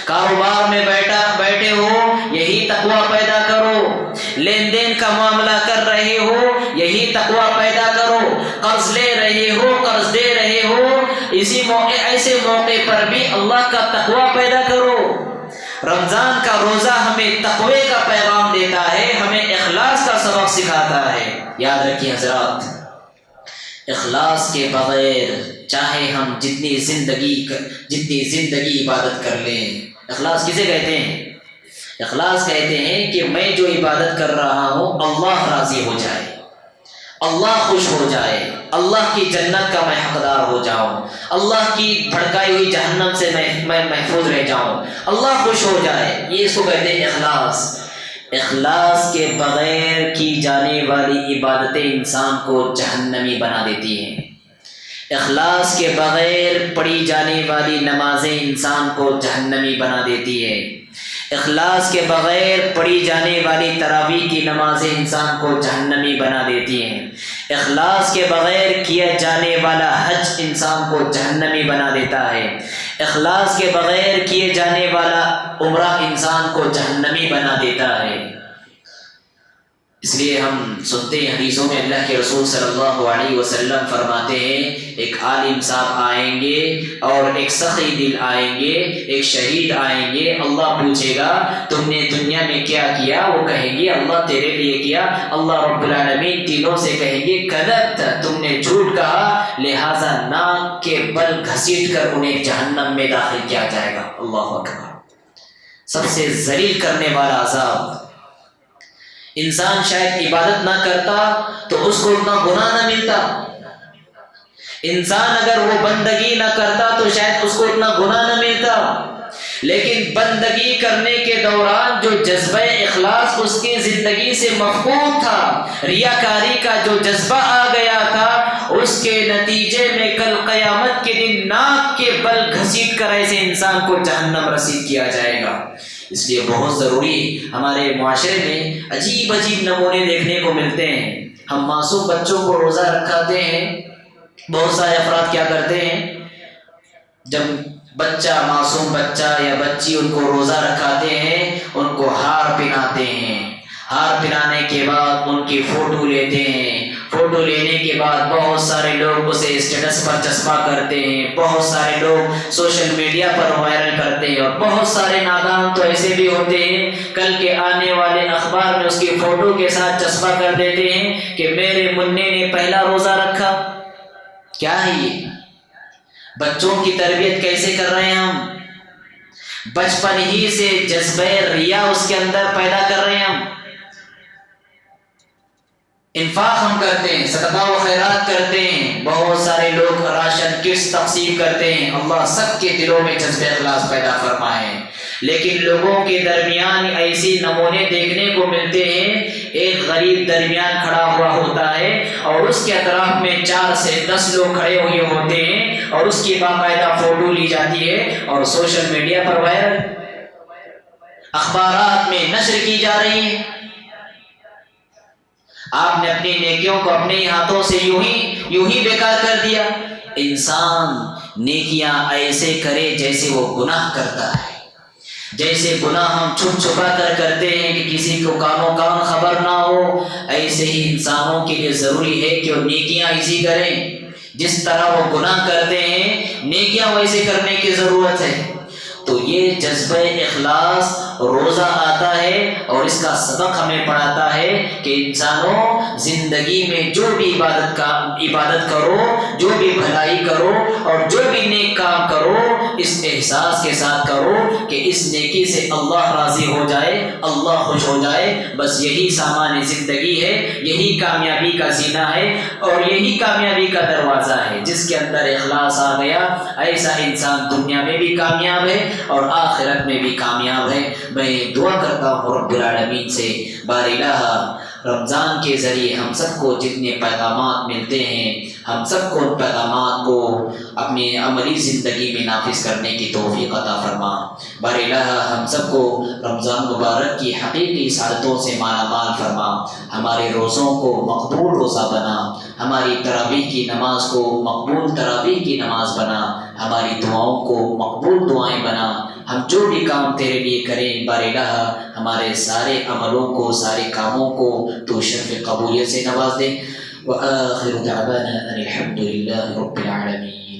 کاروبار میں بیٹھے ہو، یہی تقویٰ پیدا کرو۔ لین دین کا معاملہ کر رہے ہو، یہی تقویٰ پیدا کرو۔ قرض لے رہے ہو، قرض دے رہے ہو، ایسے موقع پر بھی اللہ کا تقویٰ پیدا کرو۔ رمضان کا روزہ ہمیں تقوی کا پیغام دیتا ہے، ہمیں اخلاص کا سبق سکھاتا ہے۔ یاد رکھیے حضرات، اخلاص کے بغیر چاہے ہم جتنی زندگی عبادت کر لیں، اخلاص کسے کہتے ہیں؟ اخلاص کہتے ہیں کہ میں جو عبادت کر رہا ہوں اللہ راضی ہو جائے، اللہ خوش ہو جائے، اللہ کی جنت کا میں حقدار ہو جاؤں، اللہ کی بھڑکائی ہوئی جہنم سے میں محفوظ رہ جاؤں، اللہ خوش ہو جائے۔ یہ اس کو کہتے ہیں اخلاص۔ اخلاص کے بغیر کی جانے والی عبادتیں انسان کو جہنمی بنا دیتی ہیں۔ اخلاص کے بغیر پڑھی جانے والی نمازیں انسان کو جہنمی بنا دیتی ہے۔ اخلاص کے بغیر پڑھی جانے والی تراویح کی نمازیں انسان کو جہنمی بنا دیتی ہیں۔ اخلاص کے بغیر کیا جانے والا حج انسان کو جہنمی بنا دیتا ہے۔ اخلاص کے بغیر کیے جانے والا عمرہ انسان کو جہنمی بنا دیتا ہے۔ اس لیے ہم سنتے ہیں حدیثوں میں اللہ کے رسول صلی اللہ علیہ وسلم فرماتے ہیں، ایک عالم صاحب آئیں گے اور ایک سخی دل آئیں گے، ایک شہید آئیں گے، اللہ پوچھے گا تم نے دنیا میں کیا کیا؟ وہ کہیں گے اللہ تیرے لیے کیا۔ اللہ رب العالمین تینوں سے کہیں گے کذبت، تم نے جھوٹ کہا، لہذا ناک کے بل گھسیٹ کر انہیں جہنم میں داخل کیا جائے گا۔ اللہ اکبر۔ سب سے ذلیل کرنے والا عذاب۔ انسان شاید عبادت نہ کرتا تو اس کو اتنا گناہ نہ ملتا، انسان اگر وہ بندگی نہ کرتا تو شاید اس کو اتنا گناہ نہ ملتا، لیکن بندگی کرنے کے دوران جو جذبہ اخلاص اس کی زندگی سے مفقود تھا، ریاکاری کا جو جذبہ آ گیا تھا، اس کے نتیجے میں کل قیامت کے دن ناک کے پل گھسیٹ کر ایسے انسان کو جہنم رسید کیا جائے گا۔ اس لیے بہت ضروری ہمارے معاشرے میں عجیب عجیب نمونے دیکھنے کو ملتے ہیں۔ ہم معصوم بچوں کو روزہ رکھاتے ہیں، بہت سارے افراد کیا کرتے ہیں، جب بچہ معصوم بچہ یا بچی ان کو روزہ رکھاتے ہیں، ان کو ہار پہناتے ہیں، ہار پہنانے کے بعد ان کی فوٹو لیتے ہیں، فوٹو لینے کے بعد بہت سارے لوگ اسے اسٹیٹس پر چسپاں کرتے ہیں، بہت سارے لوگ سوشل میڈیا پر وائرل کرتے ہیں، اور بہت سارے نادان تو ایسے بھی ہوتے ہیں کل کے آنے والے اخبار میں اس کی فوٹو کے ساتھ چسپاں کر دیتے ہیں کہ میرے منع نے پہلا روزہ رکھا۔ کیا ہے یہ؟ بچوں کی تربیت کیسے کر رہے ہیں ہم؟ بچپن ہی سے جذبہ ریا اس کے اندر پیدا کر رہے ہیں ہم۔ انفاق ہم کرتے ہیں، صدقہ و خیرات کرتے ہیں، بہت سارے لوگ راشن کٹس تقسیم کرتے ہیں، اللہ سب کے دلوں میں جذبہ اخلاص پیدا فرمائے، لیکن لوگوں کے درمیان ایسی نمونے دیکھنے کو ملتے ہیں، ایک غریب درمیان کھڑا ہوا ہوتا ہے اور اس کے اطراف میں 4 سے 10 لوگ کھڑے ہوئے ہوتے ہیں، اور اس کی باقاعدہ فوٹو لی جاتی ہے اور سوشل میڈیا پر وائرل، اخبارات میں نشر کی جا رہی ہے۔ آپ نے اپنی نیکیوں کو اپنے ہاتھوں سے یوں ہی بیکار کر دیا۔ انسان نیکیاں ایسے کرے جیسے وہ گناہ کرتا ہے، جیسے گناہ ہم چھپ چھپا کر کرتے ہیں کہ کسی کو کانوں کان خبر نہ ہو، ایسے ہی انسانوں کے لیے ضروری ہے کہ وہ نیکیاں ایسی کریں جس طرح وہ گناہ کرتے ہیں، نیکیاں ویسے کرنے کی ضرورت ہے۔ تو یہ جذبہ اخلاص روزہ آتا ہے اور اس کا سبق ہمیں پڑھاتا ہے کہ انسانوں زندگی میں جو بھی عبادت کرو، جو بھی بھلائی کرو اور جو بھی نیک کام کرو، اس احساس کے ساتھ کرو کہ اس نیکی سے اللہ راضی ہو جائے، اللہ خوش ہو جائے، بس یہی سامان زندگی ہے، یہی کامیابی کا زینہ ہے اور یہی کامیابی کا دروازہ ہے۔ جس کے اندر اخلاص آ گیا، ایسا انسان دنیا میں بھی کامیاب ہے اور آخرت میں بھی کامیاب ہے۔ میں دعا کرتا ہوں رب العالمین سے، بار الہ رمضان کے ذریعے ہم سب کو جتنے پیغامات ملتے ہیں، ہم سب کو ان پیغامات کو اپنی عملی زندگی میں نافذ کرنے کی توفیق عطا فرما۔ بار الہ ہم سب کو رمضان مبارک کی حقیقی سعادتوں سے مالا مال فرما، ہمارے روزوں کو مقبول روزہ بنا، ہماری تراویح کی نماز کو مقبول تراویح کی نماز بنا، ہماری دعاؤں کو مقبول دعائیں بنا، ہم جو بھی کام تیرے لیے کریں بار الہ ہمارے سارے عملوں کو، سارے کاموں کو تو شرف قبولیت سے نواز دے۔ وآخر دعوانا ان الحمد للہ رب العالمین۔